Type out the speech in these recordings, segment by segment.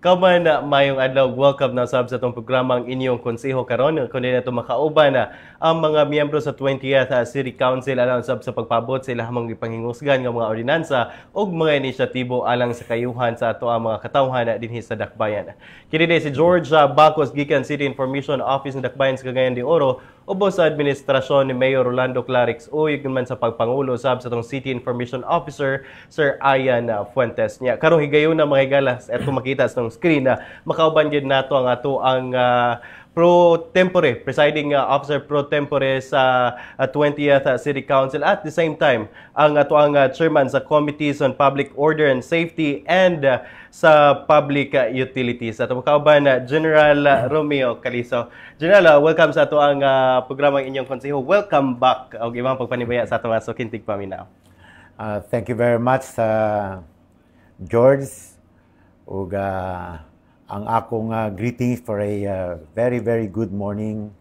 Kaman na mayong adlaw, welcome na sab sa itong programang inyong konseho karon kundi na ito makauban na ang mga miyembro sa 20th City Council alang sab sa pagpabot sa ilang gipanghingusgan nga mga ordinansa o mga inisyatibo alang sa kayuhan sa ato ang mga katawhan dinhi sa Dakbayan. Kini si George Bacos gikan City Information Office ng Dakbayan sa Cagayan de Oro ubos sa administrasyon ni Mayor Rolando Clarix o man sa pagpangulo sab sa itong City Information Officer Sir Ian Fuentes niya. Karong higayon na mga higalas at makita sa screen na makauban gid nato ang pro tempore presiding officer pro tempore sa 20th City Council at the same time ang chairman sa Committees on Public Order and Safety and sa Public Utilities. At makauban General Romeo Caliso. General, welcome sa ato ang programang inyong konseho. Welcome back og imong pagpanibaya sa atong sukintig paminaw. Thank you very much George. Ug ang akong greetings for a very, very good morning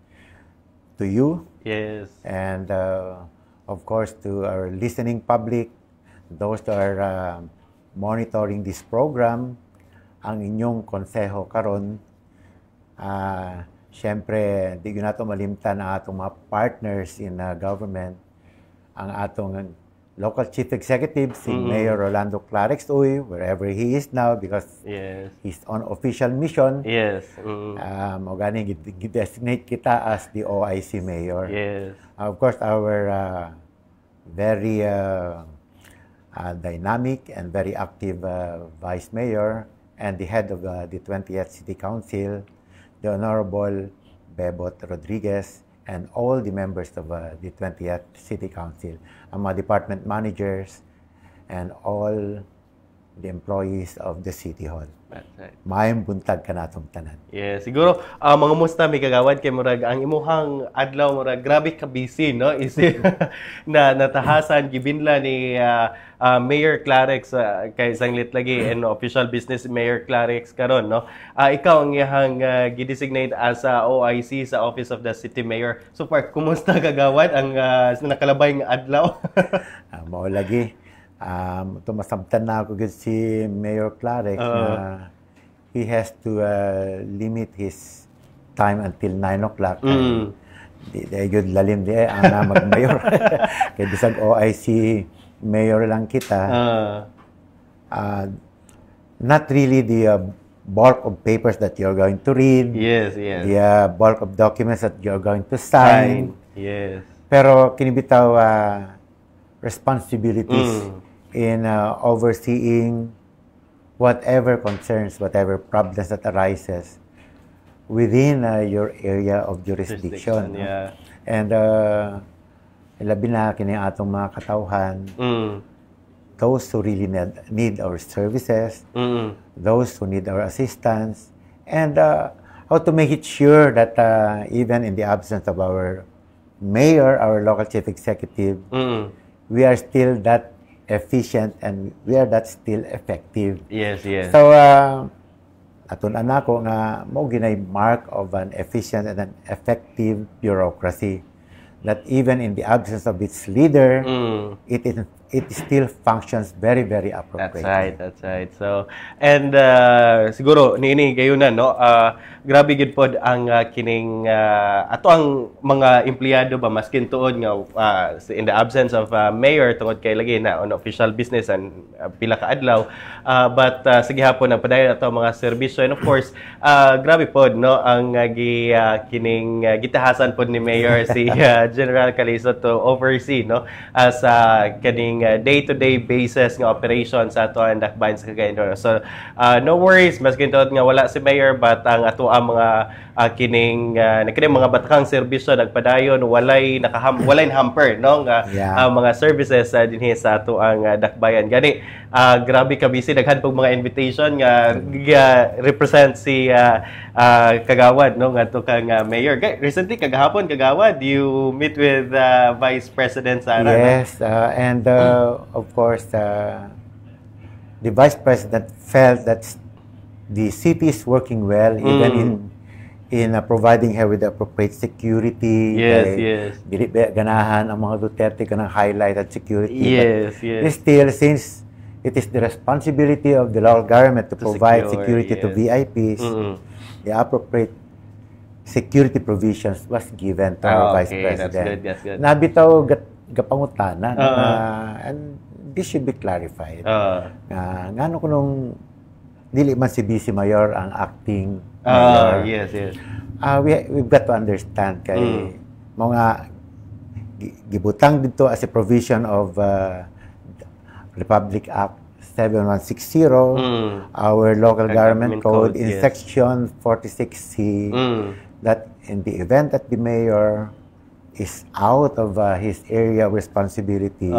to you. Yes. And of course to our listening public, those that are monitoring this program, ang inyong konseho karon. Siyempre, di ko nato malimtan ang atong mga partners in government, ang atong local chief executive, si Mayor Rolando Clarix, wherever he is now, because he's on official mission. Yes. Gani designate kita as the OIC Mayor. Yes. Of course, our very dynamic and very active Vice Mayor and the head of the 20th City Council, the Honorable Bebot Rodriguez, and all the members of the 20th City Council, ang mga department managers, and all the employees of the City Hall. That's right. Maayong buntag ka natong tanan. Yes, siguro mga musta may kagawad kay murag ang imuhang adlaw murag grabe ka busy no isip na natahasan gibinla ni Mayor Clarix kay sanglit lagi and official business Mayor Clarix karon no. Ikaw ang iyang gidesignate as OIC sa Office of the City Mayor. So far kumusta kagawad ang nakalabay nga adlaw? Mao lagi. Tumasabtan na ako si Mayor Clarix na he has to limit his time until 9 o'clock. Di yun lalim di ang mag-mayor. Kaya bisag OIC Mayor lang kita. Not really the bulk of papers that you're going to read. Yes, yes. The bulk of documents that you're going to sign. Yes. Pero kinibitaw responsibilities in overseeing whatever concerns, whatever problems that arises within your area of jurisdiction. Yeah. And labi na kini atong mga katawhan, those who really need our services, those who need our assistance, and how to make it sure that even in the absence of our mayor, our local chief executive, we are still that efficient and we are that still effective. Yes, yes. So, atun anako nga mo ginay mark of an efficient and an effective bureaucracy that even in the absence of its leader, it still functions very, very appropriately. That's right. So, and siguro niini gayunan no, grabe gid pod ang kining ato ang mga empleyado ba maskin tuod nga in the absence of mayor tungod kay lagi na on official business and pila ka adlaw, but sige hapon ang padayon ato mga serbisyo, and of course grabe pod no ang kining gitahasan pod ni mayor si General Caliso to oversee no as kining day-to-day basis nga operation sa ato ang Dakbayan sa Cagayan de Oro. So no worries maskin tuod nga wala si mayor, but ang ato ang mga kining mga batakang serbisyo nagpadayon walay hamper no nga mga services dinhi sa ato ang Dakbayan. Gani grabe ka busy, daghan pog mga invitation nga represent si kagawad no nga to kang mayor. Recently kagahapon kagawad you meet with Vice President Sara. Yes, and of course the Vice President felt that the city is working well even in providing her with appropriate security. Yes. Dili ganahan ang mga Duterte kanang highlighted security. Yes. Still, since it is the responsibility of the local government to provide security to VIPs. The appropriate security provisions was given to our Vice President. That's good. Nabitaw gapangutana and this should be clarified. Ngano ko nung dili man si Vice Mayor ang acting mayor. Yes. We've got to understand kay mga gibutang dito as a provision of Republic Act 7160, our local government code in section 46C, that in the event that the mayor is out of his area of responsibility,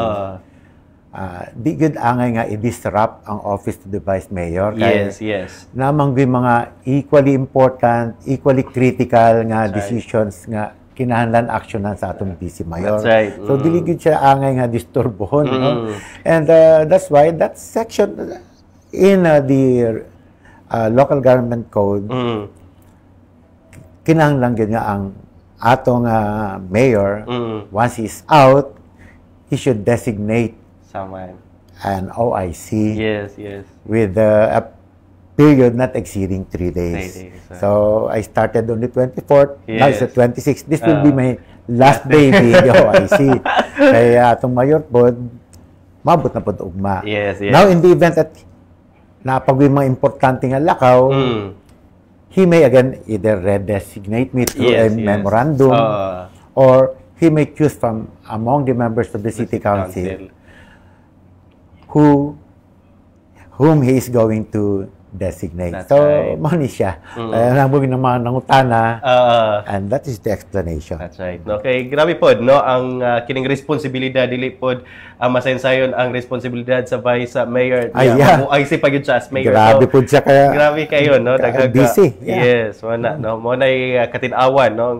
di gud angay nga i-disrupt ang office to the vice mayor. Yes. Namang mga equally important, equally critical nga decisions nga kinahanglan actionan sa atong vice mayor. That's right. So dili gud siya angay nga disturbohon, no? And that's why that section in the local government code kinahanglan gud nga ang atong mayor, once he's out, he should designate someone an OIC with a period not exceeding 3 days. So I started on the 24th, now it's the 26th. This will be my last day being the OIC. Kaya atong mayor pod, mabot na pod ugma. Now in the event that napagwi mga importante nga lakaw, he may again either redesignate me through a memorandum, or he may choose from among the members of the city council whom he is going to designate. That's so, right. Mani siya. Nabugin naman nangutana, and that is the explanation. That's right. Okay, grabe pod, no? Ang kining responsibilidad, dili pod masaynsayon ang responsibilidad sa vice mayor. Ay si pagid siya as mayor. Grabe pod siya kaya. Grabe kayo, no? Busy. Yes, wala, no? Mo nay katinawan, no?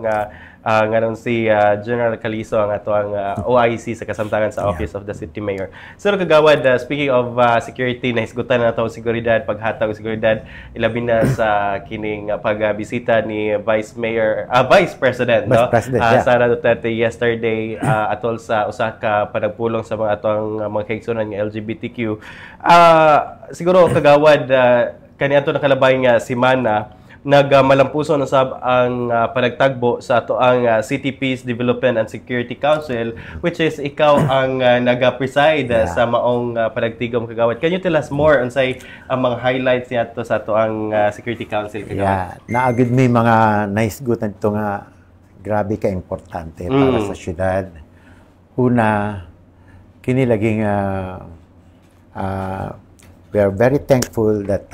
Ngayon si General Calizo ang ato ang OIC sa kasamtangan sa Office of the City Mayor. So kagawad, speaking of security, nahisgutan na ito seguridad, paghatag seguridad, ilabi na sa kining pagbisita ni Vice President, no? Sara Duterte yesterday atol sa usa ka panagpulong sa mga atong mga kaigsunan ng LGBTQ. Siguro kagawad kaniadto nakalabay nga si Mana nagmalampuson na sab ang panagtagbo sa ato ang City Peace Development and Security Council, which is ikaw ang naga-preside sa maong panagtigom kagawad. Can you tell us more on say ang mga highlights niya to sa ato ang Security Council kagawad? Naagid may mga naisgutan dito nga grabe ka importante para sa syudad. Una, kini laging we are very thankful that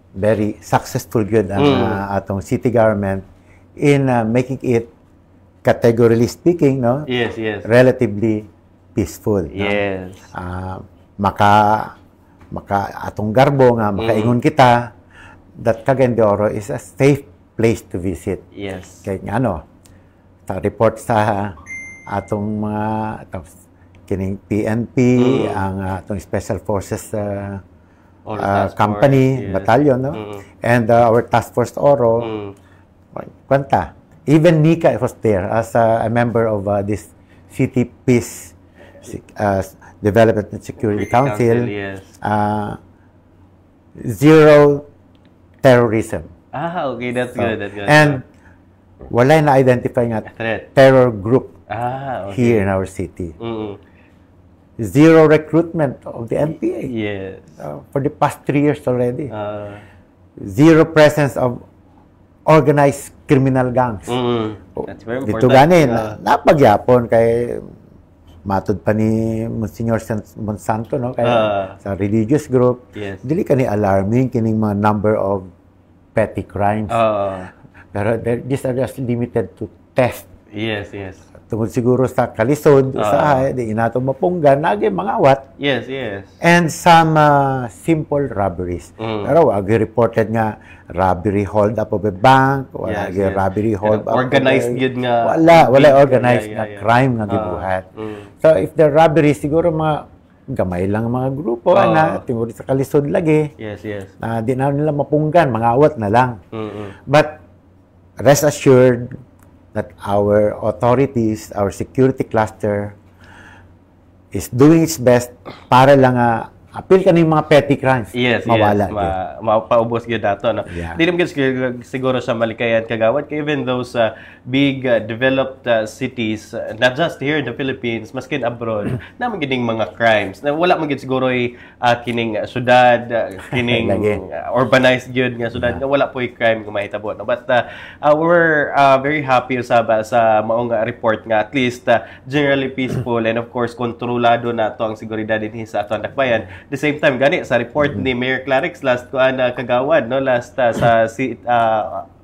very successful good ang atong city government in making it, categorically speaking, no? Relatively peaceful. Yes. No? Maka atong garbo nga makaingon kita that Cagayan de Oro is a safe place to visit. Yes. Kaya nga ta report sa atong mga kining PNP, ang atong Special Forces company, battalion, no? And our task force Oro, kwanta. Even Nika was there as a member of this City Peace Development and Security Council. Zero terrorism. Okay, that's good. And wala na-identify nga terror group here in our city. Zero recruitment of the NPA. Yes. For the past 3 years already. Zero presence of organized criminal gangs. That's very important. Dito ganin, napagyapon kay matud pa ni Monsignor Monsanto, no? Kaya sa religious group, dili kani alarming kining mga number of petty crimes. Pero these are just limited to theft. Yes. Tungod siguro sa kalisod, usahay, di inatong mapunggan, nagi mga awat. Yes. And some simple robberies. Pero wag reported nga robbery hold up of a bank, wala robbery hold up. Organized yun nga. Wala organized na crime nga gibuhat. So if the robbery siguro mga gamay lang mga grupo na tungod sa kalisod lagi. Yes. Na di na nila mapunggan, mga awat na lang. But rest assured that our authorities, our security cluster, is doing its best para lang appeal ka ng mga petty crimes. Yes, mawala. yes. Mapaubos yun dato, no? Yeah. Di naman siguro sa malikayan kagawad, even those big developed cities, not just here in the Philippines, maskin abroad, naman gining mga crimes. Na wala man gid siguro kining syudad, kining urbanized gyud nga syudad nga wala po crime nga mahitabo. No? But we're very happy usaba sa maong report nga at least generally peaceful and of course kontrolado na to ang seguridad dinhi sa ato ang dakbayan. The same time gani sa report ni Mayor Clarix last kagawad no last sa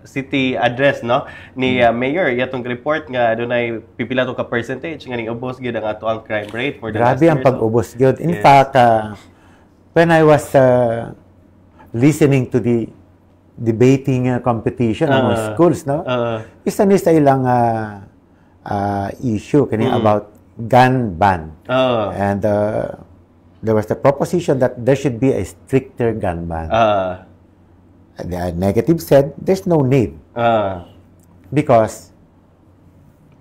city address no ni Mayor yatong report nga adunay pipila to ka percentage nga ubos gyud ang ato ang crime rate for the last year. Grabe ang pag-ubos gyud. In fact, when I was listening to the debating competition ng schools no isa ni sa ilang issue kani about gun ban. And there was the proposition that there should be a stricter gun ban. The negative said there's no need because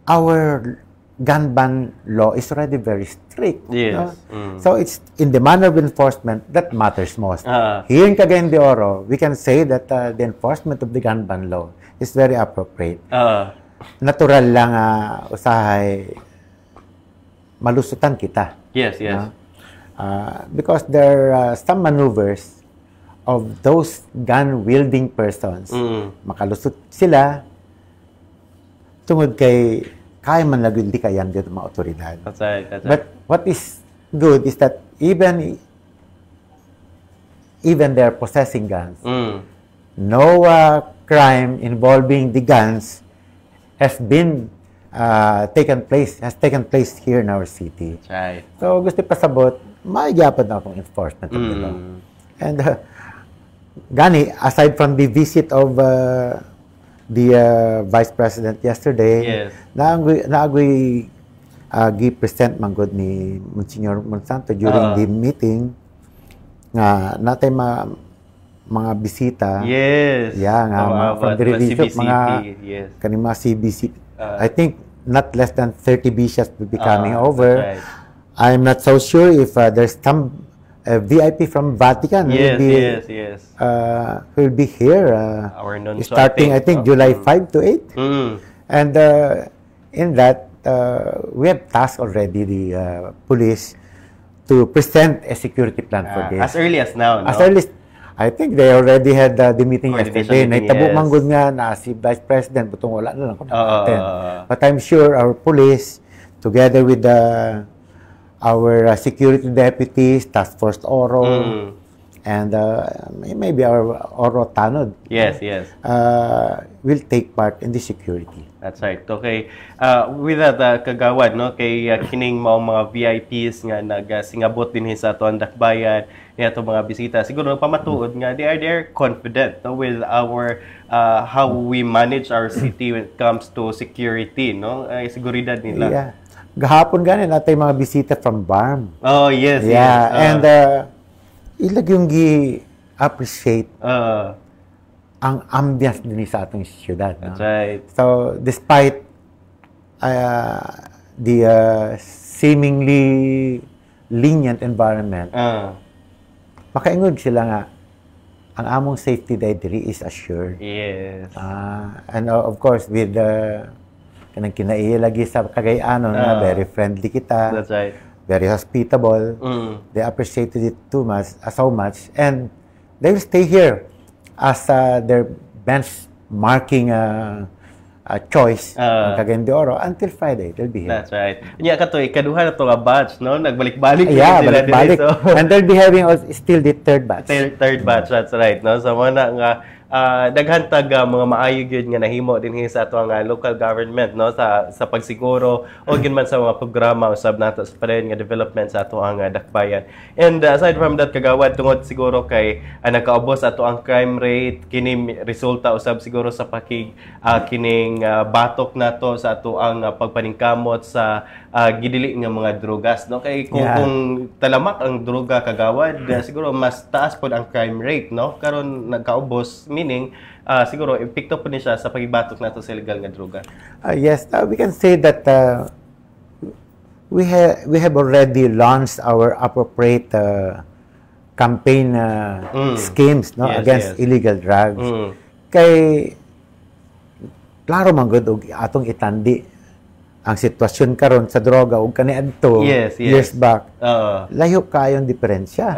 our gun ban law is already very strict. Yes. No? So it's in the manner of enforcement that matters most. Here in Cagayan de Oro, we can say that the enforcement of the gun ban law is very appropriate. Natural lang usahay malusutan kita. Yes, yes. Because there are some maneuvers of those gun-wielding persons. Makalusot sila tungod kay kaya man lagod di kayan dito mga otoridad. That's right. But what is good is that even they're possessing guns, no crime involving the guns has taken place here in our city. That's right. So gusto pasabot, magyapad na akong enforcement of the law. And gani, aside from the visit of the Vice President yesterday, naagoy gi-present man gud ni Monsignor Monsanto during the meeting nga natay mga bisita. Yes. Yeah, nga from the revision mga kani mga CBC. I think not less than 30 bishops will be coming over. Right. I'm not so sure if there's some VIP from Vatican will be here starting, I think, July 5 to 8. And in that, we have tasked already the police to present a security plan for this. As early as now, no? As early as, I think they already had the meeting yesterday. Naitabo manggod nga na si Vice President, butong wala na lang kung natin. But I'm sure our police, together with our security deputies, Task Force Oro, and maybe our Oro Tanod. Yes. Will take part in the security. That's right. Okay. With that, kagawad, no, kay kining mga VIPs nga nagsingabot din sa ato ang dakbayan, niya ito mga bisita, siguro pamatuod nga, they're confident no, with our how we manage our city when it comes to security, no? Seguridad nila. Yeah. Gahapon ganin natay mga bisita from BARM. Oh, yes. And ilag yung gi-appreciate ang ambience din sa atong siyudad. That's right. So, despite the seemingly lenient environment, makaingod sila nga ang among safety diri is assured. Yes. And of course, with kanang kinaiya lagi sa Cagayanon na very friendly kita. That's right. Very hospitable. They appreciated it so much, and they will stay here as their benchmarking choice ng Cagayan de Oro until Friday. They'll be here. That's right. Nya kato ikaduha na to nga batch, no? Nagbalik-balik sila balik. So. And they'll be having still the third batch. Third batch, that's right, no? So mana nga daghantag mga maayo gyud nga nahimo dinhi sa ato nga local government, no, sa pagsiguro o ginman sa mga programa usab nato sa pareho nga development sa ato ang dakbayan. And aside from that, kagawad, tungod siguro kay nagkaubos ato ang crime rate, kini resulta usab siguro sa kining batok nato sa ato ang pagpaningkamot sa gidili nga mga drugas, no? Kay kung talamak ang droga, kagawad, siguro mas taas pod ang crime rate, no? Karon nagkaubos, meaning siguro epekto po niya sa pagibatok nato sa illegal nga droga. Yes, we can say that we have already launched our appropriate campaign schemes, no, against illegal drugs. Kay klaro man gud og atong itandi ang sitwasyon karon sa droga ug kaniadto years back. Layo kayong diferensya.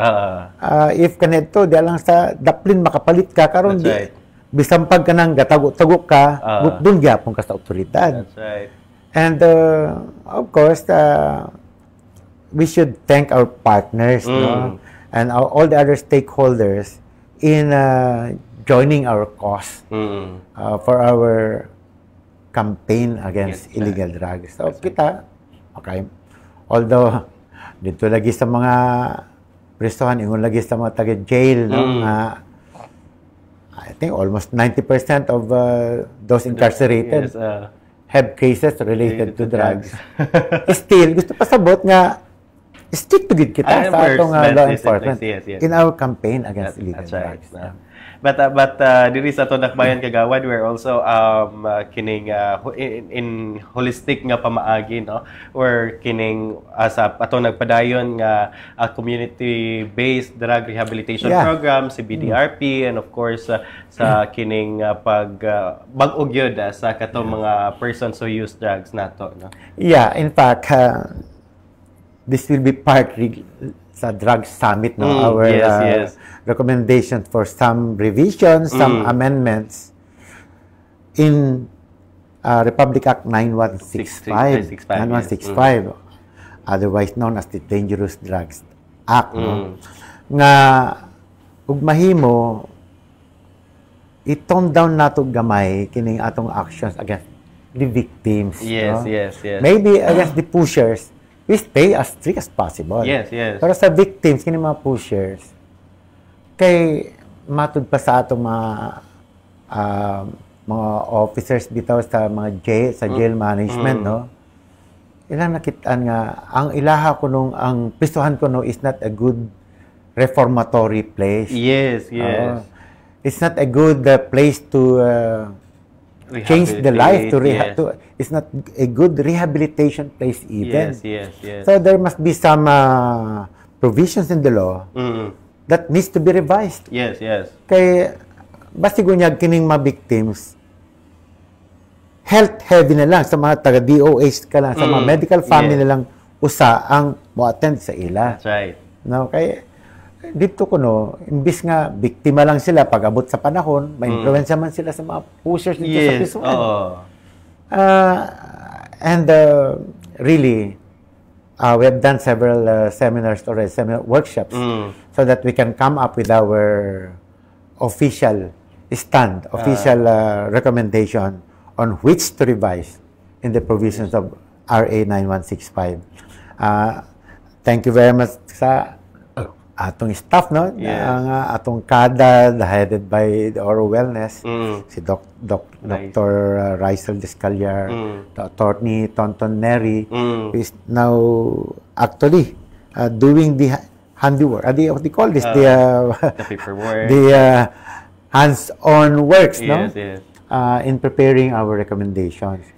If kaniadto di lang sa daplin makapalit ka karon bisan pag kanang gatago-tago ka, doon gyapon ka sa otoridad. That's right. And of course, we should thank our partners, no? And all the other stakeholders in joining our cause for our campaign against illegal drugs. So kita, okay, although dito lagi sa mga presohan, ingon lagi sa mga taga-jail, no? I think almost 90% of those incarcerated have cases related to drugs. Still, gusto pa sabot nga, stick to good kita sa atong law enforcement in our campaign against illegal drugs. But diri sa atong dakbayan kagawad, we're also kining in holistic nga pamaagi, no? Or kining sa atong nagpadayon nga community-based drug rehabilitation program, si BDRP, and of course sa kining bag-og gyud sa katong mga persons who use drugs nato, no? Yeah, in fact, this will be part sa drug summit, no? Our recommendation for some revisions, some amendments in Republic Act 9165, otherwise known as the Dangerous Drugs Act, no? Nga ug mahimo i-tone down nato gamay kining atong actions against the victims, no? Maybe against the pushers, we stay as strict as possible. Pero sa victims, kini mga pushers, kay matud pa sa atong mga officers bitaw sa mga jail, sa jail management, no? Ilang nakitaan nga, ang ilaha ko nung, ang pistuhan ko no is not a good reformatory place. It's not a good place to change the life, it's not a good rehabilitation place even. So there must be some provisions in the law that needs to be revised. Kay basigunyag kining mga victims, health heavy na lang sa mga taga DOH ka lang, sa mga medical family na lang usa ang mo-attend sa ila. That's right. No, kay dito ko no, imbis nga biktima lang sila pag abot sa panahon, ma-influensya man sila sa mga pushers dito sa pisuan. And really, we have done several seminars or seminar workshops so that we can come up with our official stand, official recommendation on which to revise in the provisions of RA 9165. Thank you very much sa atong staff, no? Ang atong kada headed by the Oro Wellness, si Dr. Rysel Descaliar, the attorney Tonton Neri, who is now actually doing the handiwork. What do you call this? The paperwork. The hands-on works, no? In preparing our recommendations.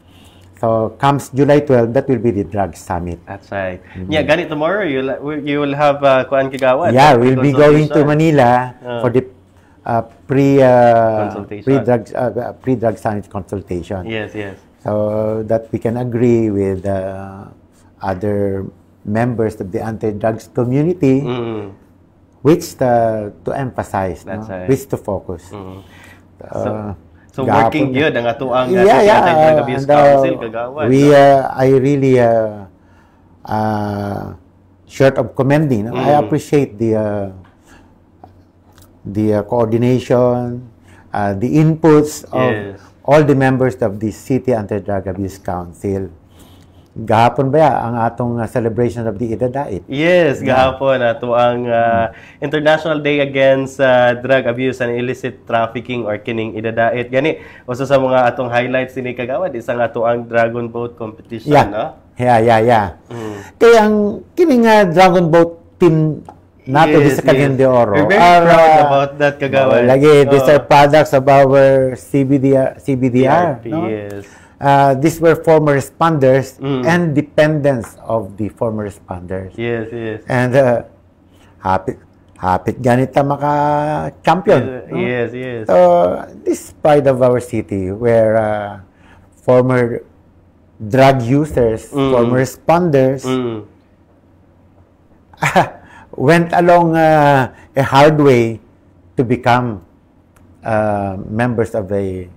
So, comes July 12, that will be the drug summit. That's right. Yeah, ganit tomorrow, you will have kuan kagawad. Yeah, we'll be going to Manila for the pre-drug summit consultation. So that we can agree with other members of the anti-drugs community, which to emphasize, which to focus. So working good ang atuang Anti-Drug Abuse Council kagawad. I really short of commending, I appreciate the coordination, the inputs of all the members of the City Anti-Drug Abuse Council. Gahapon ba ang atong celebration of the Idadait? Yes, gahapon ato ang International Day Against Drug Abuse and Illicit Trafficking or kining Idadait. Gani, usa sa mga atong highlights ni kagawad isang ato ang Dragon Boat Competition, no? Yeah. Kaya ang kining Dragon Boat team nato sa Cagayan de Oro. We're very proud about that, kagawad. Lagi, these are products of our CBDR, no? these were former responders and dependents of the former responders. Yes, yes. And hapit ganita maka-champion. Yes, yes. So, this pride of our city where former drug users, former responders, went along a hard way to become members of a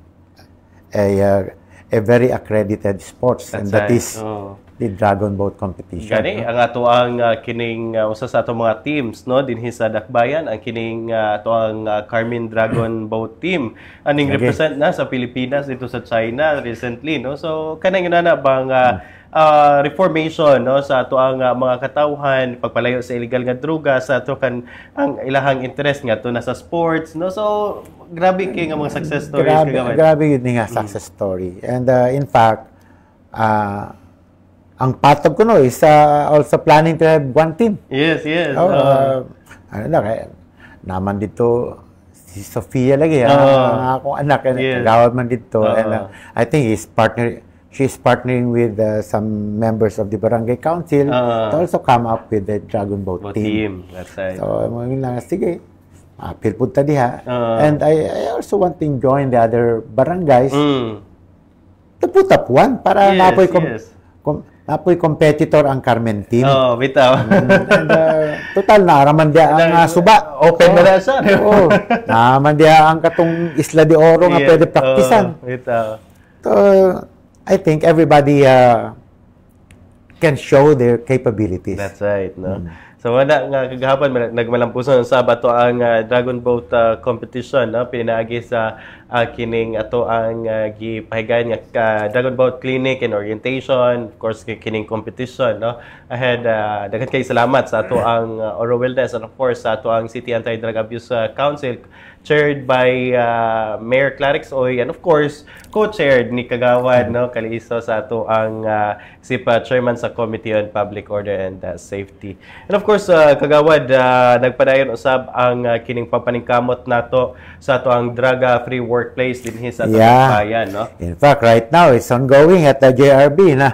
very accredited sports. That's and that right. is the Dragon Boat competition. Gani, ang ato ang kining usa sa ato mga teams no dinhi sa Dakbayan, ang kining ato ang Carmen Dragon Boat team aning represent na sa Pilipinas dito sa China recently no. So kanang inana bang reformation no sa ato ang mga katawhan, pagpalayo sa illegal nga droga, sa ato kan ang ilahang interest nga to na sa sports no. So grabe kay nga mga success stories grabe yun nga success story. And in fact ang patog ko no is also planning to have one team. Yes, yes. Ano na kaya naman dito si Sofia lagi ang akong anak gawad man dito. And I think she's partnering with some members of the barangay council to also come up with the Dragon Boat team. That's right. So sige, apil punta diha. And I also want to join the other barangays to put up one para napoy competitor ang Carmen team. Bitaw. And total naaraman dia ang suba. Open na siya. Naaraman dia ang katong Isla de Oro nga pwede praktisan. Bitaw. So, I think everybody can show their capabilities. That's right, no? So wala nga kagahapon nagmalampuson sa bato ang Dragon Boat competition no pinaagi sa kining ato ang gipahigayon nga Dragon Boat clinic and orientation, of course kining competition no ahead. Daghan kay salamat sa ato ang Oro Wellness and of course sa ato ang City Anti-Drug Abuse Council chaired by Mayor Clarix Oy and of course co-chaired ni Kagawad no Kaliiso sa ato ang chairman sa Committee on Public Order and Safety. And of course Kagawad nagpadayon usab ang kining papaningkamot nato sa ato ang drug-free workplace dinhi sa ato bayan no. In fact right now it's ongoing at the JRB na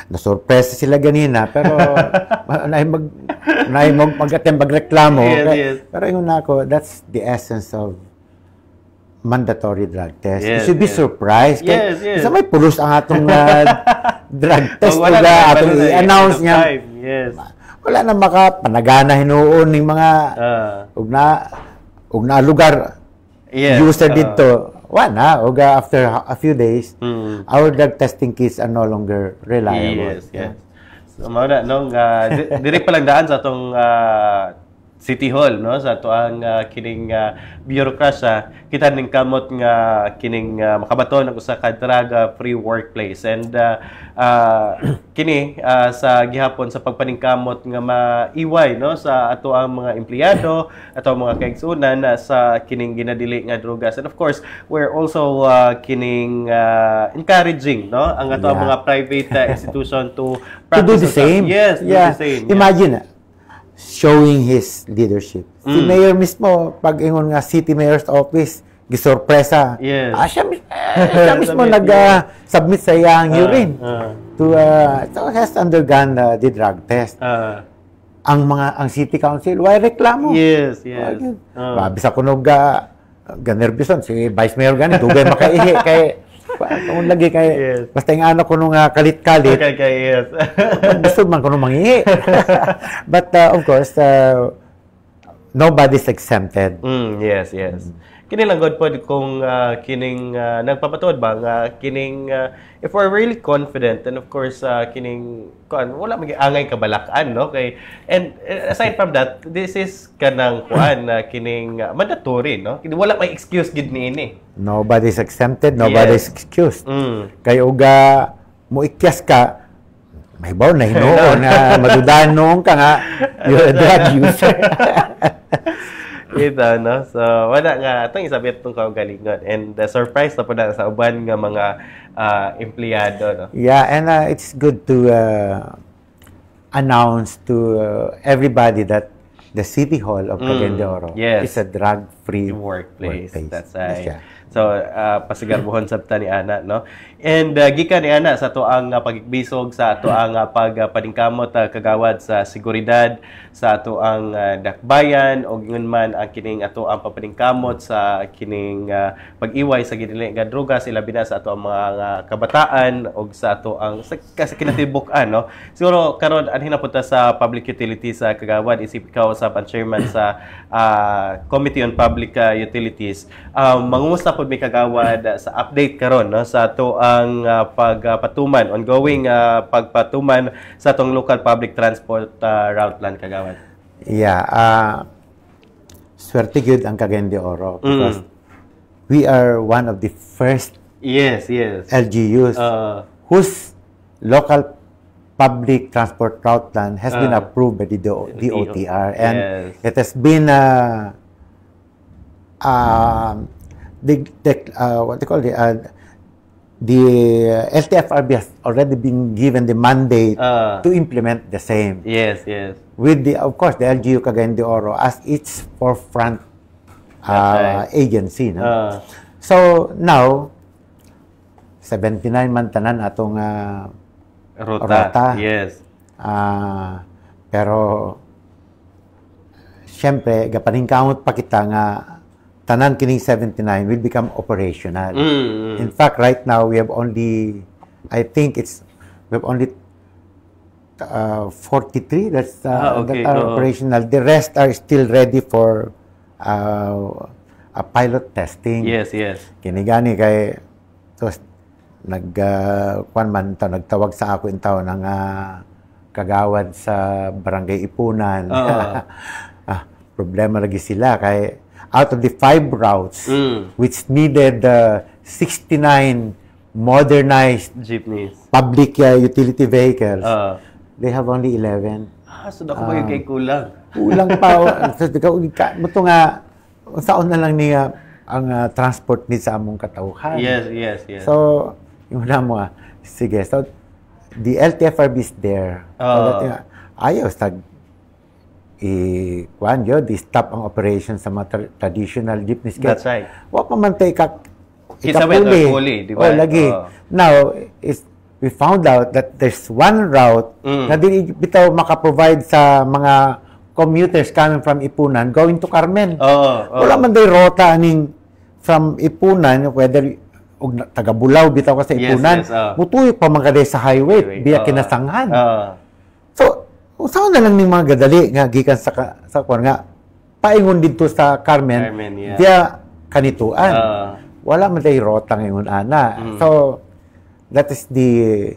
na-surprise sila ganina pero mag-attempt magreklamo. Yes. Pero yung nako that's the essence of mandatory drug test. Yes, you should be surprised. Yes. Kasi may pulos ang atong drug test wala atong i-announce niya. Yes. Wala na makapanagana hinuon ning mga ug na lugar user dito. Wala ug after a few days our drug testing kits are no longer reliable. Yes. So mao na nung direct pa lang daan sa atong City Hall no sa ato ang kining bureaucracy kita ning kamot nga kining makabaton ang usa ka drug-free workplace and kini sa gihapon sa pagpaningkamot nga maiway no sa ato ang mga empleyado ato ang mga kaigsunan sa kining ginadili nga drugas. And of course we're also kining encouraging no ang ato ang mga private institution to do the same. Yes, do the same. Imagine showing his leadership. Si Mayor mismo, pag ingon nga City Mayor's Office, gisorpresa. Yes. Siya mismo nag-submit sa iyang urine so has undergone the drug test. Ang City Council, why reklamo? Yes. Bisa kunog nervouson si Vice Mayor gani, dugay makaihi kay kung lagi kay basta yung ano ko nung kalit-kalit. Yes. Gusto man ko nung mangihi. But of course, nobody's exempted. Yes. Kini lang god pod kung kining nagpapatuod ba nga kining if we're really confident and of course kining wala magiangay kabalakan no kay and aside from that this is kanang kining mandatory no wala may excuse gid niini. Nobody's exempted, nobody's excused. Kay uga mo ikyas ka may baw na hinuon na madudahan noong ka nga you're a drug user. Ito, no? So, wala nga. Itong isabit itong kaugalingon. And surprise na po na sa uban nga mga empleyado, no? Yeah, and it's good to announce to everybody that the City Hall of Cagayan de Oro is a drug drug-free workplace. That's Yes, yeah. So, pasigarbuhon sabta ni ana, no? And gikan ni ana sa ato ang pagigbisog sa ato ang pagpaningkamot kagawad sa seguridad sa ato ang dakbayan o ingon man ang kining ato ang papaningkamot sa kining pag-iway sa ginili nga drogas ilabi na sa ato ang mga kabataan o sa ato ang sa kinatibuk-an, no? Siguro karon anhin na punta sa public utilities sa kagawad isip ikaw sa chairman sa Committee on Public Utilities. Mangumusta po may kagawad sa update karon, no, sa ato ang pagpatuman, ongoing pagpatuman sa atong local public transport route plan kagawad. Yeah, swerte gyud ang Cagayan de Oro because we are one of the first LGUs whose local public transport route plan has been approved by the DOTR, and it has been what they call the LTFRB has already been given the mandate to implement the same. Yes. With of course, the LGU Cagayan de Oro as its forefront agency. No? So now, 79 man tanan atong rota. Yes. Pero siyempre, gapaningkamot pa kita nga tanan kining 79 will become operational. In fact, right now we have only, I think we have only 43 that are operational. The rest are still ready for a pilot testing. Yes. Kinigani kay nagtawag sa ako in taon ng kagawad sa Barangay Ipunan. Problema lagi sila kay out of the 5 routes which needed 69 modernized jeepneys, public utility vehicles, they have only 11. So dako ba yung kay kulang? Kulang pa. Muto nga, saan na lang niya ang transport ni sa among katauhan. Yes. So, yung na mo, sige. So, the LTFRB is there. So, ayaw, stop ang operation sa mga traditional jeepneys. That's right. Wa pa man tayo ikapuli, di ba? Lagi. Now, we found out that there's one route na di bitaw makaprovide sa mga commuters coming from Ipunan going to Carmen. Wala man tayo rota aning from Ipunan, whether taga Bulao bitaw ka sa Ipunan, mutuyo pa mga sa highway, biya kinasanghan. So, saan na lang ning mga gadali nga gikan sa kwan nga paingon dito sa Carmen via kanituan. Wala man tayo rota ngayon ana. So that is the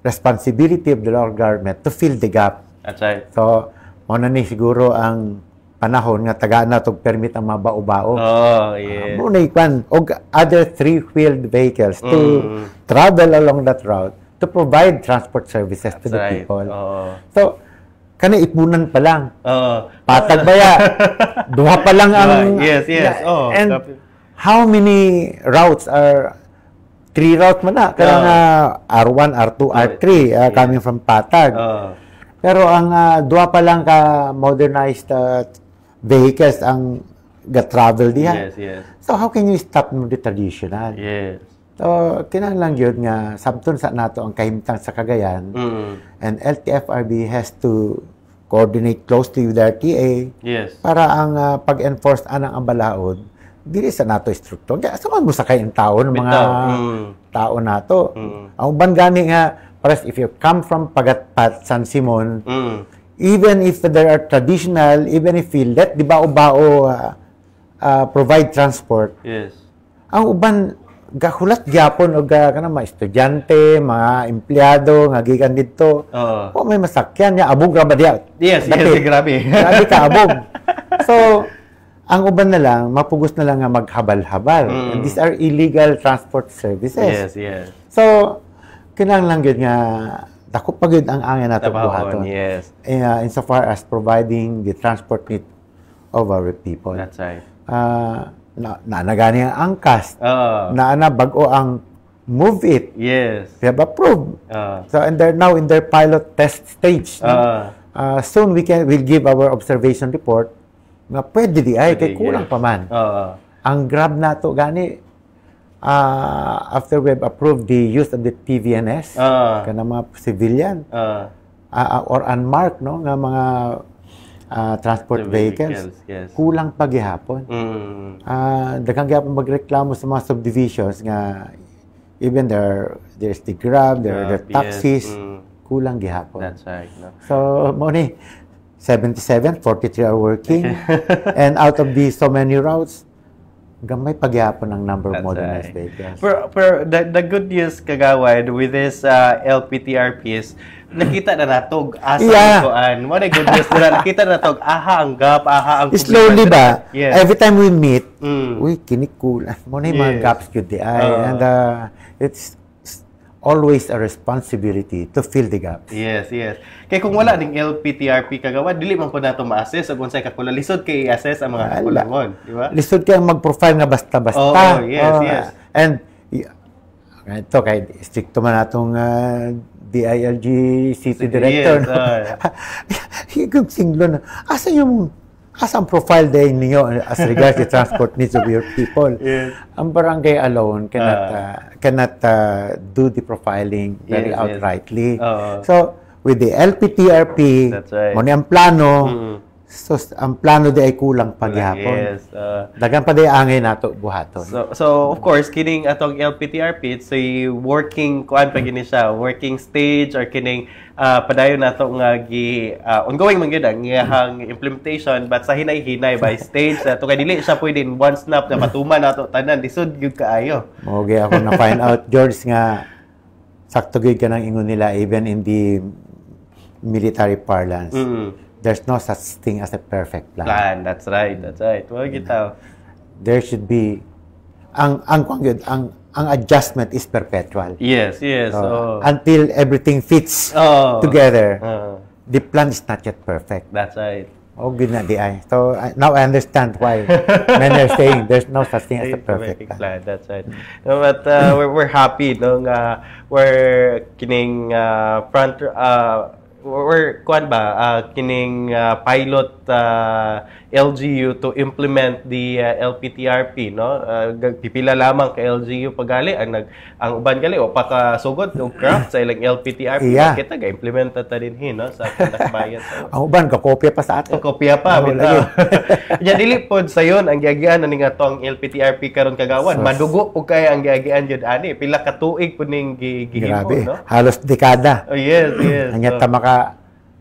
responsibility of the local government to fill the gap. That's right. So mo na ni siguro ang panahon nga tagaan na tog permit ang mga bao-bao. Mo na ikwan og other 3-wheeled vehicles to travel along that route to provide transport services to the people. So, kana Ipunan pa lang. Patag baya. Duha pa lang ang... Yes. And how many routes are... 3 routes man na. Kaya nga R1, R2, R3 coming from Patag. Pero ang duha pa lang ka modernized vehicles ang ga-travel diha. Yes. So, how can you stop the traditional? Yes. So, kinahanglan yun nga, sabton sa nato ang kahimtang sa Cagayan, and LTFRB has to coordinate closely with RTA para ang pag-enforce anang ambalaod, dili sa nato struktur. Kaya saan mo sakay ang tao ng mga tao nato? Ang uban gani nga, pares if you come from Pagatpat, San Simon, even if there are traditional, even if you let di bao-bao provide transport, ang uban gahulat gyapon og kana mga estudyante, mga empleyado nga gikan didto. O may masakyan niya abog ra ba diya? Yes, grabe. Grabe ka abog. So, ang uban na lang mapugos na lang nga maghabal-habal. And these are illegal transport services. Yes. So, kinahanglan gyud nga dako pa gyud ang angin nato buhaton. Insofar as providing the transport need of our people. That's right. Nagani ang angkas. Na bago ang Move It. Yes. We have approved. So, and they're now in their pilot test stage. Soon we'll give our observation report nga pwede di ay kay Pwede, kulang yes. pa man. Ang Grab nato gani after we have approved the use of the PVNS kana mga civilian or unmarked no nga mga transport vehicles, yes. kulang pa gihapon. Daghang gyapon magreklamo sa mga subdivisions nga even there's the Grab, there are taxis, kulang gihapon. That's right. No? So mo ni 77, 43 are working, and out of these so many routes, gamay pagyapon ang number of modernized vehicles. Pero the good news, Kagawad, with this LPTRPs, nakita na natog asa kuan. Mo na good news na nakita na natog ang gap, ang slowly ba? Yes. Every time we meet, uy, kinikulan. Mo na mga gaps gyud di ay, and it's always a responsibility to fill the gaps. Yes. Kaya kung wala ding LPTRP, Kagawad, dili man po nato ma-assess ug unsay kakulang. Lisod kay i-assess ang mga kakulangon, di ba? Lisod kay mag-profile nga basta-basta. Yes. And ito kay stricto man atong DILG City Director. Higog singlo na. Asa ang profile day ninyo as regards the transport needs of your people? Yes. Ang barangay alone cannot do the profiling very outrightly. So, with the LPTRP, mo ni ang plano, so ang plano di ay kulang paghapon. Yes. Dagan pa di angay nato buhaton. So of course kining atong LPTRP it's a working kuan pa gini siya, working stage or kining padayon nato nga ongoing man gyud ang iyang implementation, but sa hinay-hinay by stage to kay dili siya pwede in one snap na matuman nato tanan lisod gyud kaayo. Mo gyud ako na find out George nga sakto gyud ka nang ingon nila even in the military parlance. There's no such thing as a perfect plan. That's right. Well, gitaw. There should be ang adjustment is perpetual. Yes. Until everything fits together. The plan is not yet perfect. That's right. Oh, good na di ay. So now I understand why many are saying there's no such thing as a perfect plan. That's right. No, but we're happy no nga we're kining front or kuan ba kining pilot LGU to implement the LPTRP no pipila lamang ka LGU pagali ang uban gali o pakasugod og craft sa ilang LPTRP kita ga implement ta dinhi no sa Tacbayan. Ang uban ka kopya pa sa ato. Kopya pa bitaw. Ya dili pod sayon ang giagian ning atong LPTRP karon Kagawad. Madugo og kay ang giagian jud ani pila ka tuig pud ning gihimo no. Halos dekada. Oh yes. Anya ta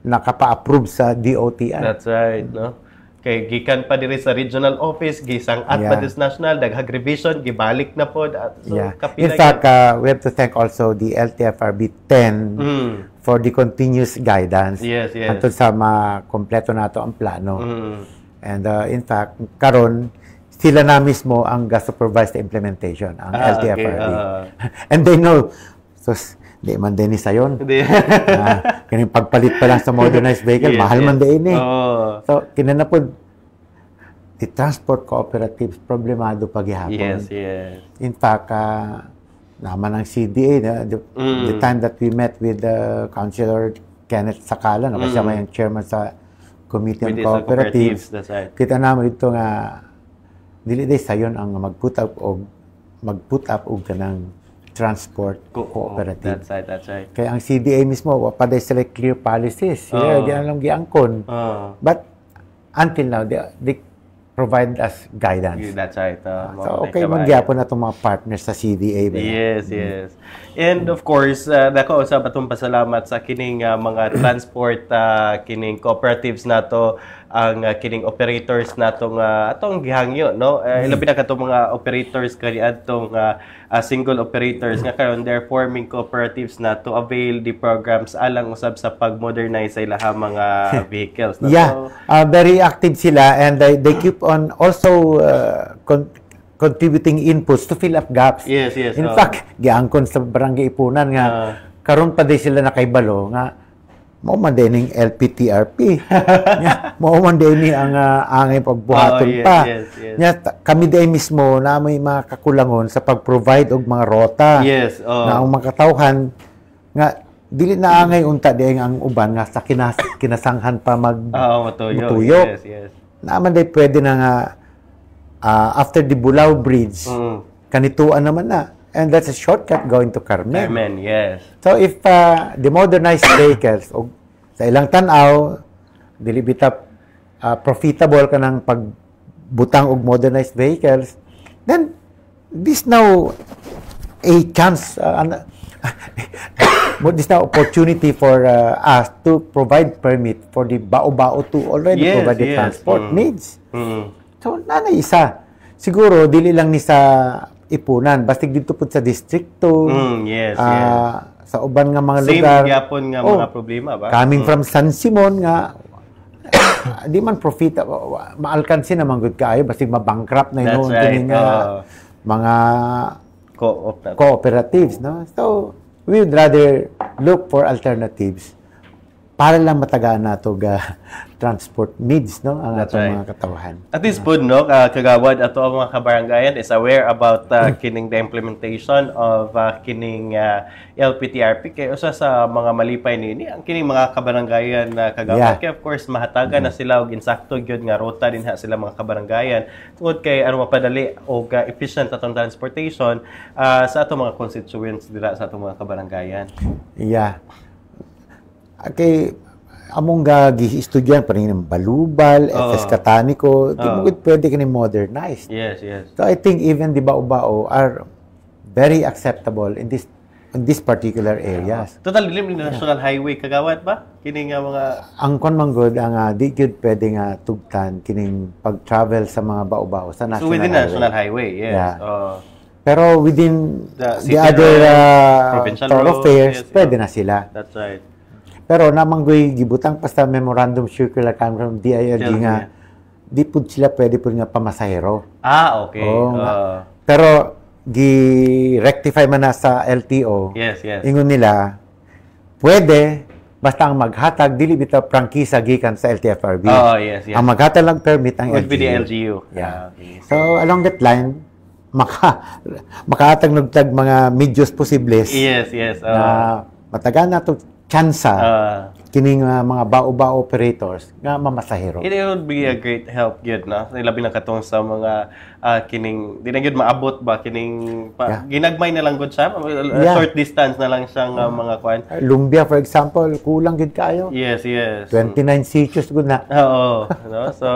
nakapa-approve sa DOTR. That's right, no? Kay gikan pa diri sa regional office, gisang at pa this national, daghag revision, gibalik na pod. So, in fact, we have to thank also the LTFRB 10 for the continuous guidance. Yes. Antod sa kompleto nato ang plano. And in fact, karon sila na mismo ang supervise the implementation, ang LTFRB. And they know, so, di man din ni sayon. Kaning pagpalit pa lang sa modernized vehicle, mahal man din eh. So, kinanapod, the transport cooperatives, problemado paghihapon. Yes. In fact, naman ang CDA, the time that we met with Councilor Kenneth Sakala, kasi siya yung chairman sa Committee on Cooperatives, kita naman dito nga, dili day sayon ang mag-put up og kanang transport cooperative. That's right. Kaya ang CDA mismo, wapaday sila clear policies. Sila, di alam giangkon. But until now, they provide us guidance. That's right. So, okay, magyapon na itong mga partners sa CDA. Yes. And of course, dako usab atong pasalamat sa kining mga transport kining cooperatives nato, ang kining operators natong atong gihangyo no. Labi na katong mga operators kani adtong single operators nga karon they're forming cooperatives na to avail the programs alang usab sa pag-modernize sa ilahang mga vehicles no? Very active sila, and they keep on also contributing inputs to fill up gaps. Yes. In fact, giangkon sa barangay Ipunan nga karon pa di sila nakaibalo nga mao man din LPTRP. Mao man din ang angay pagbuhaton pa. Kami din mismo na may mga kakulangon sa pag-provide og mga rota. Na ang mga katawhan nga dili na angay unta din ang uban nga sa kinasanghan pa matuyo. naman day pwede na nga after the Bulao Bridge, kanituan naman na. And that's a shortcut going to Carmen. Carmen, yes. So if the modernized vehicles, sa ilang tanaw, dili bita profitable ka ng pagbutang og modernized vehicles, then this now a chance, this now opportunity for us to provide permit for the bao-bao to already provide the transport needs. So, nanay isa. Siguro, dili lang ni sa Ipunan. Bastig dito po sa distrito. Sa uban nga mga lugar. Same yapon nga mga problema ba? Coming from San Simon nga, di man profita, maalkansin naman good kaayo, bastig mabankrupt na yun. Mga cooperatives. No? So, we would rather look for alternatives para lang matagaan nato transport needs, no, ang atong mga katawhan. At this point, no, kagawad ato ang mga kabarangayan is aware about kining the implementation of kining LPTRP kay usa sa mga malipay nini ang kining mga kabarangayan na kagawad kay of course mahatagan na sila og insakto gyud nga ruta dinha sila mga kabarangayan tungod kay aron mapadali og efficient atong transportation sa atong mga constituents dira sa atong mga kabarangayan. Okay, among gi-estudyan pa rin ng Balubal, FS Catanico, di mo pwede ka ni modernized. Yes. So I think even the bao-bao are very acceptable in this particular areas. Total lim na national highway kagawad ba? Kining mga ang konmanggod ang di gyud pwede nga tugtan kining pag-travel sa mga bao-bao sa national highway. So within national highway, yes. Pero within the other thoroughfares, pwede na sila. That's right. Pero namanggoy gibutang pa sa memorandum circular from DILG nga di pud sila pwede pud nga pamasahero. Okay. Pero gi-rectify man na sa LTO. Yes. Ingon nila pwede basta ang maghatag dili bitaw prangkisa gikan sa LTFRB. Yes. Ang maghatag lang permit ang would LGU. Be the LGU. Okay. So along that line makahatag nagtag mga medios posibles. Yes. Na matagan na to tsansa kining mga bao-bao operators nga mamasahero. It would be a great help gyud na labi na katong sa mga kining di na gyud maabot ba kining ginagmay na lang gud siya short distance na lang siyang mga kwan. Lumbia for example kulang gid kayo. Yes. 29 sitios gud na. No, so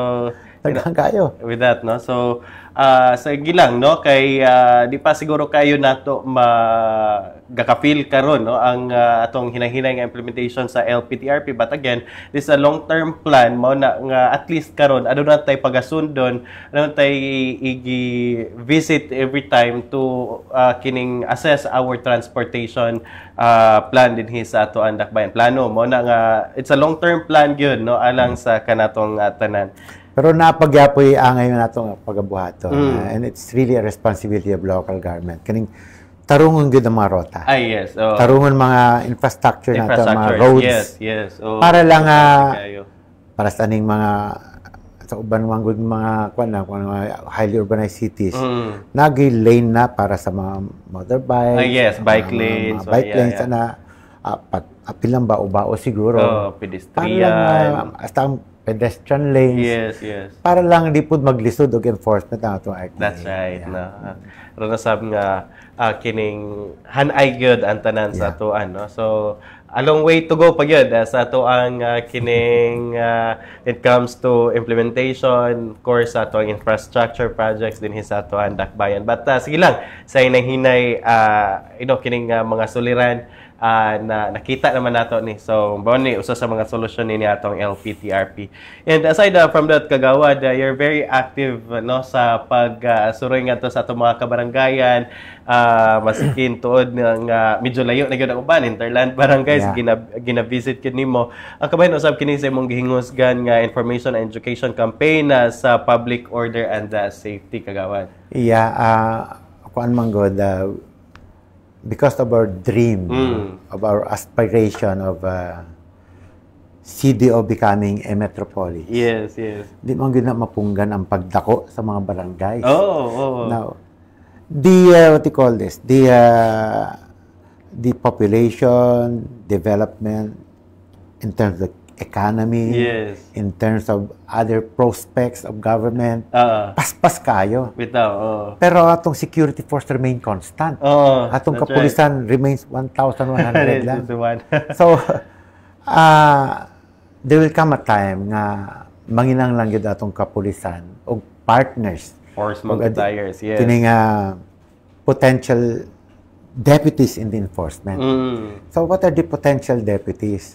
Tagang kayo. With that, no? So, sa gilang, no? Kay, di pa siguro kayo nato magaka-feel karon no? Ang atong hinahinay nga implementation sa LPTRP. But again, this is a long-term plan mo na nga at least karon ano na tayo pagasundon, ano na tayo i-visit every time to kining assess our transportation plan din sa ato ang dakbayan. Plano mo na nga, it's a long-term plan yun, no? Alang sa kanatong tanan. Pero napagyapoy angay na itong pagabuhato. And it's really a responsibility of local government. Kaning tarungon gyud ang mga rota. Yes. Tarungon mga infrastructure nato, mga roads. Yes. Para lang para sa aning mga sa uban mga highly urbanized cities. Nagi-lane na para sa mga motorbikes. Bike lanes. Mga bike lanes na apilang bao-bao siguro. Pedestrian. Hasta ang pedestrian lanes. Yes. Para lang di pud maglisod og enforcement ang atong RTA. That's right. Pero nasab nga kining hanay gyud ang tanan sa ato no. So a long way to go pa gyud sa ato ang kining it comes to implementation, of course sa ato ang infrastructure projects din sa ato ang dakbayan. But sige lang sa hinay kining mga suliran na nakita naman nato ni. So, bawani usa sa mga solusyon ni atong LPTRP. And aside from that, kagawad, you're very active no sa pag-suroy nga to sa atong mga kabarangayan, maskin tuod ng medyo layo na gyud ang uban Interland barangays gina-visit kid nimo. Ang kabayan usab kini sa imong gihingusgan nga information and education campaign sa public order and safety, kagawad. Kuan man god because of our dream, of our aspiration of CDO becoming a metropolis. Yes. Di man gyud na mapunggan ang pagdako sa mga barangays. Now, what you call this? The population development in terms of economy, in terms of other prospects of government, paspas kayo. Bitaw, Pero atong security force remain constant. Atong kapulisan remains 1,100 lang. So, there will come a time nga manginang lang yun atong kapulisan o partners. Force multipliers, yes. Kining potential deputies in the enforcement. So, what are the potential deputies?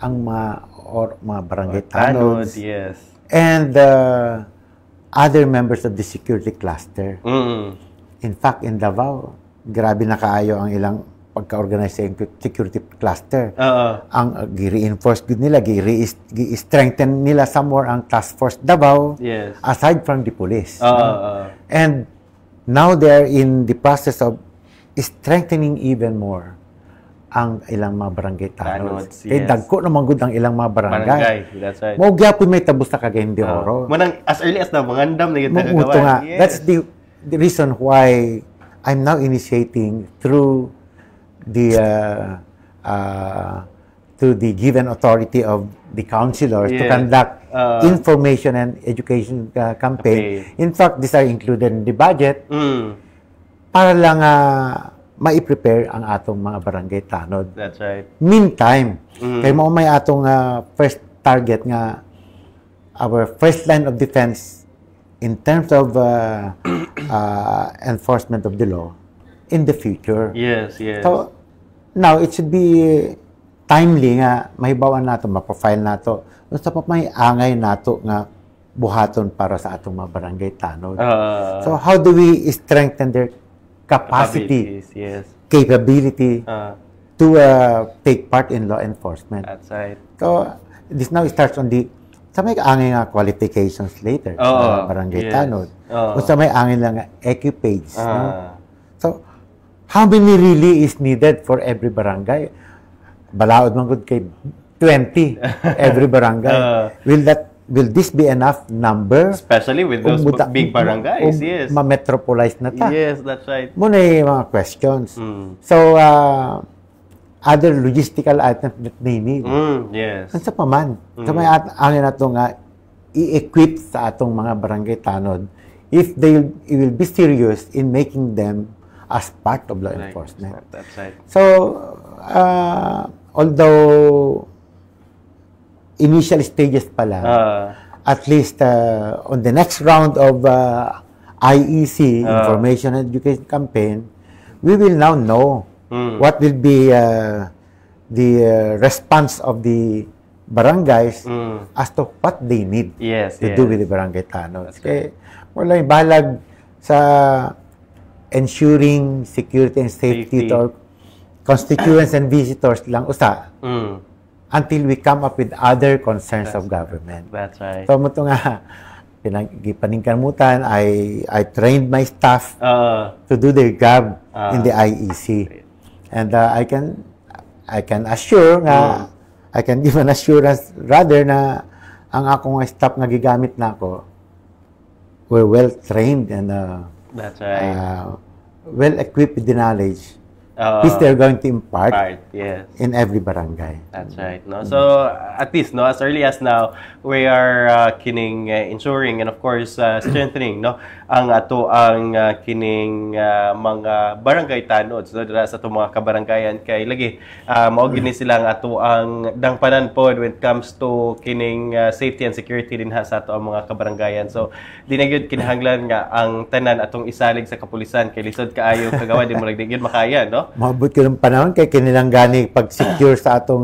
Ang mga barangay tanods, yes. And other members of the security cluster. In fact, in Davao, grabe na kaayo ang ilang pagka-organize sa security cluster. Ang gi-reinforce nila, gi-strengthen nila some more ang Task Force Davao, aside from the police. And now they are in the process of strengthening even more ang ilang mga barangay tanods. Kaya dagko naman gud ang ilang mga barangay. That's right. Mo gyapon may tabos na Cagayan de Oro. Manang as early as na mangandam na yun nagagawa. That's the reason why I'm now initiating through the given authority of the councilors to conduct information and education campaign. In fact, these are included in the budget para lang mai-prepare ang atong mga barangay tanod. That's right. Meantime, kay mo may atong first target nga our first line of defense in terms of enforcement of the law in the future. Yes. So, now, it should be timely nga mahibawan nato, ma-profile nato. Basta pa may angay nato nga buhaton para sa atong mga barangay tanod. So, how do we strengthen their capacity, capability to take part in law enforcement? That's right. So, this now starts on the sa may angay nga qualifications later sa barangay tanod. O sa may angay lang nga equipage. No? So, how many really is needed for every barangay? Balaod man gud kay 20 every barangay. Will this be enough number? Especially with those big barangays, yes. Ma-metropolize na ta. Yes, that's right. Muna yung mga questions. So, other logistical items that they need. Yes. Ano sa paman? So, may angin na ito nga i-equip sa atong mga barangay tanod if they will be serious in making them as part of law enforcement. That's right. So, although initial stages pa lang, at least on the next round of IEC, Information and Education Campaign, we will now know what will be the response of the barangays as to what they need to do with the barangay tanods. Kaya wala yung balag sa ensuring security and safety to our constituents and visitors lang usa until we come up with other concerns of government. That's right. So, mo ito nga, paningkamutan, I trained my staff to do their job in the IEC. And I can assure nga, I can give an assurance rather na ang akong staff nga gigamit na ako were well trained and that's right. Well equipped with the knowledge which they're going to impart in every barangay. That's right. No? So, at least, no, as early as now, we are ensuring and of course, strengthening no, ang ato ang kining mga barangay tanods no, sa itong mga kabarangayan. Kay lagi, maugin sila ang ato ang dangpanan po when it comes to kining safety and security din ha sa ato ang mga kabarangayan. So, di na yun kinahanglan nga ang tanan atong isalig sa kapulisan kay lisod kaayo kagawa din mo lang din yun makaya, no? Maabot ko ng panahon kay kinilang gani pag-secure sa atong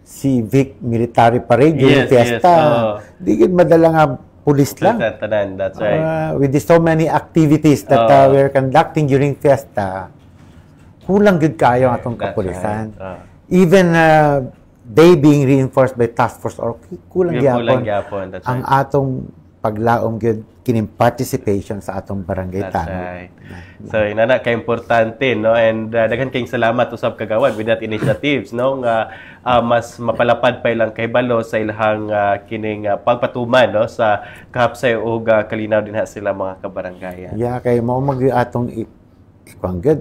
civic military parade yung fiesta. Di yun madala nga pulis lang. That's right. With so many activities that we're conducting during fiesta, kulang gud kayo ang atong kapulisan. Even they being reinforced by task force or kulang gyapon ang atong paglaom gyud kining participation sa atong barangay tanod. Right. So inana ka importante no and daghan kayong salamat usab kagawad with that initiatives no nga mas mapalapad pa ilang kahibalo sa ilahang kining pagpatuman no sa kahapsay ug kalinaw din ha sila mga kabarangayan. Kay mao mag atong ikwang gud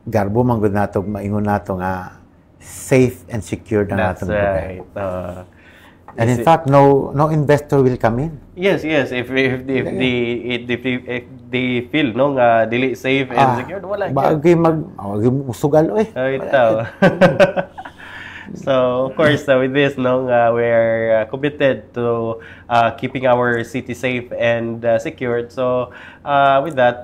garbo man gud nato maingon nato nga safe and secure na That's atong right. And in fact, no investor will come in. Yes. If they feel no nga dili safe and secure, wala. Bagay musugal oy. Ito. So, of course, with this, no, we're committed to keeping our city safe and secured. So, with that,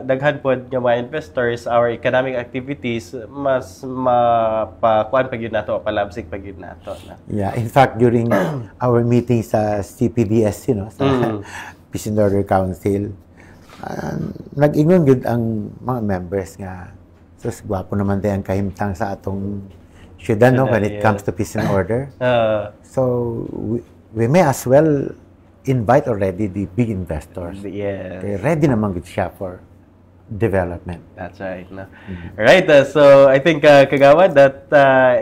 daghan po ng mga investors, our economic activities, mas mapakuan pag yun nato, palabsik pag yun nato. Yeah, in fact, during our meeting sa CPDSC, sa Peace and Order Council, nag-ingon yun ang mga members nga, so, gwapo naman tayo ang kahimtang sa atong syudad, when it comes to peace and order. So, we may as well invite already the big investors. Yes. They're ready naman good siya for development. That's right. No? Right. So, I think, Kagawad, that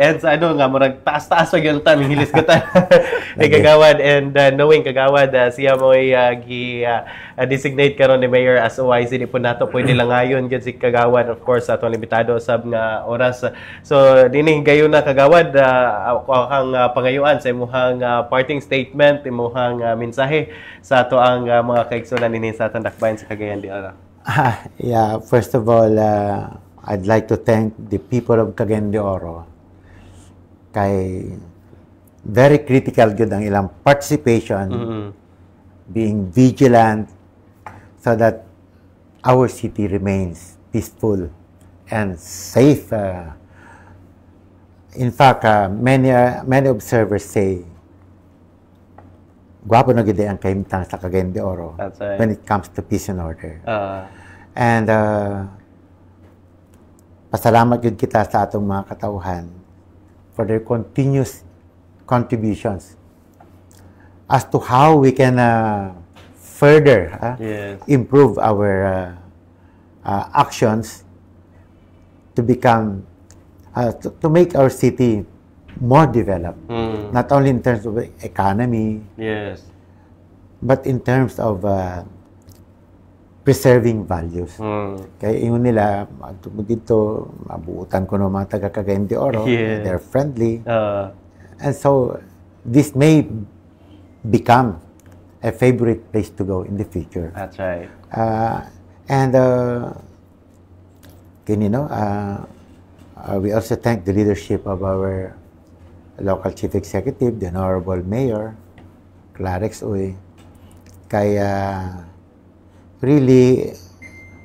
ends, murag taas-taas wag yung tan, hilis ko tan. Kagawad, and knowing Kagawad, siya mo'y designate karon ni Mayor as OIC, di po nato pwede lang ngayon yun si Kagawad, of course, atong limitado sab nga oras. So, dining gayon na Kagawad, ang pangayuan sa imuhang parting statement, imuhang mensahe sa ato ang mga kaigsunan dinhi sa atong dakbayan sa Cagayan de Oro. Yeah, first of all, I'd like to thank the people of Cagayan de Oro. Kay very critical good ang ilang participation, being vigilant so that our city remains peaceful and safe. In fact, many observers say, gwapo na gid ang kahimtang sa Cagayan de Oro when it comes to peace and order. And pasalamat yun kita sa atong mga katauhan for their continuous contributions as to how we can further improve our actions to become to make our city more developed, not only in terms of economy, but in terms of preserving values. Kaya ingon nila, dito, mabuutan ko ng mga taga Cagayan de Oro, they're friendly. And so, this may become a favorite place to go in the future. That's right. We also thank the leadership of our local chief executive, the Honorable Mayor, Clarex Uy. Kaya, really,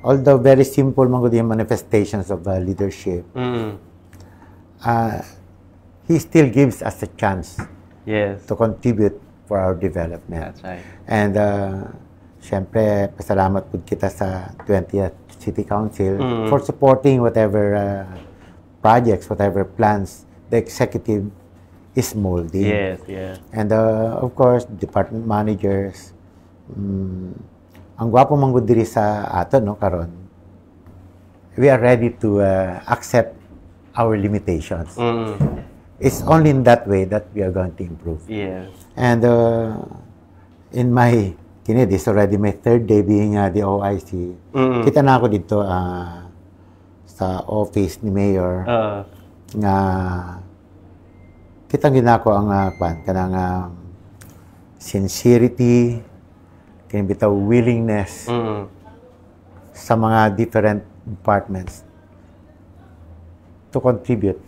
although very simple mga yung manifestations of leadership, he still gives us a chance to contribute for our development. That's right. And, syempre, pasalamat po kita sa 20th City Council for supporting whatever projects, whatever plans the executive is molding. And, of course, department managers, ang gwapo man gud diri sa ato karon, we are ready to accept our limitations. It's only in that way that we are going to improve. And in my this already my third day being the OIC. Kita na ako dito sa office ni Mayor nga kitang ginako ang kanang sincerity, kaya bitaw willingness sa mga different departments to contribute.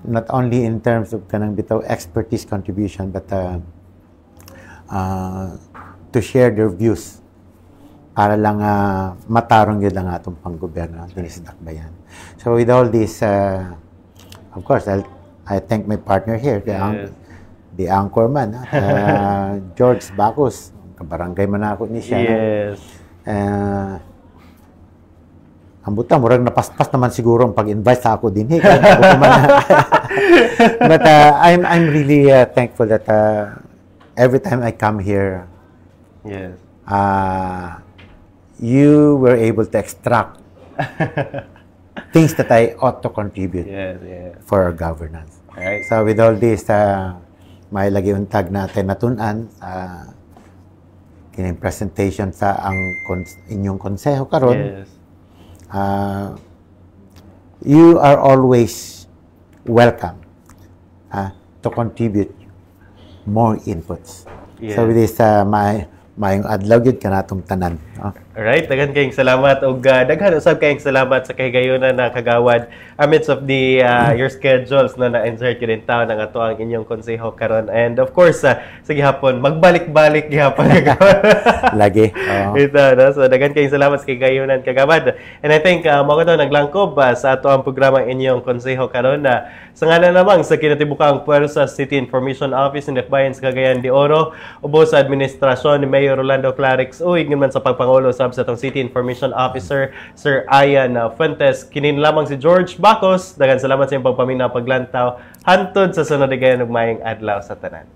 Not only in terms of kanang bitaw expertise contribution, but to share their views para lang matarong yun ang atong panggoberno din sa dakbayan. So with all this, of course, I thank my partner here, the anchorman, George Bacus. Kabarangay man ako ni siya. Ang buta, murag napaspas naman siguro ang pag-invite sa ako din. But I'm really thankful that every time I come here, you were able to extract things that I ought to contribute for our governance. So with all this, may lagi untag natin natunan kining presentation sa ang inyong konseho karon. You are always welcome to contribute more inputs. Yeah. So with this, maayong adlaw gyud kanatong tanan. Alright, daghan kayong salamat ug daghan usab kayong salamat sa kahigayunan na kagawad amidst of the your schedules na na-insert yun taon ng ato ang inyong konseho karon. And of course, sige hapon, magbalik-balik gihapon kagawad. Lagi. Ito, no? So daghan kayong salamat sa kahigayunan kagawad. And I think mao to naglangkob sa ato ang programa inyong konseho karon na sa ngalan namang sa kinatibukang Puwersa City Information Office in Dakbayan sa Cagayan de Oro, ubos sa administrasyon ni Mayor Rolando Clarix uig man sa pagpangulo sa atong City Information Officer Sir Ian Fuentes. Kinin lamang si George Bacos. Daghang salamat sa iyong pagpaminaw paglantaw hantod sa sunod na ug maayong adlaw sa tanan.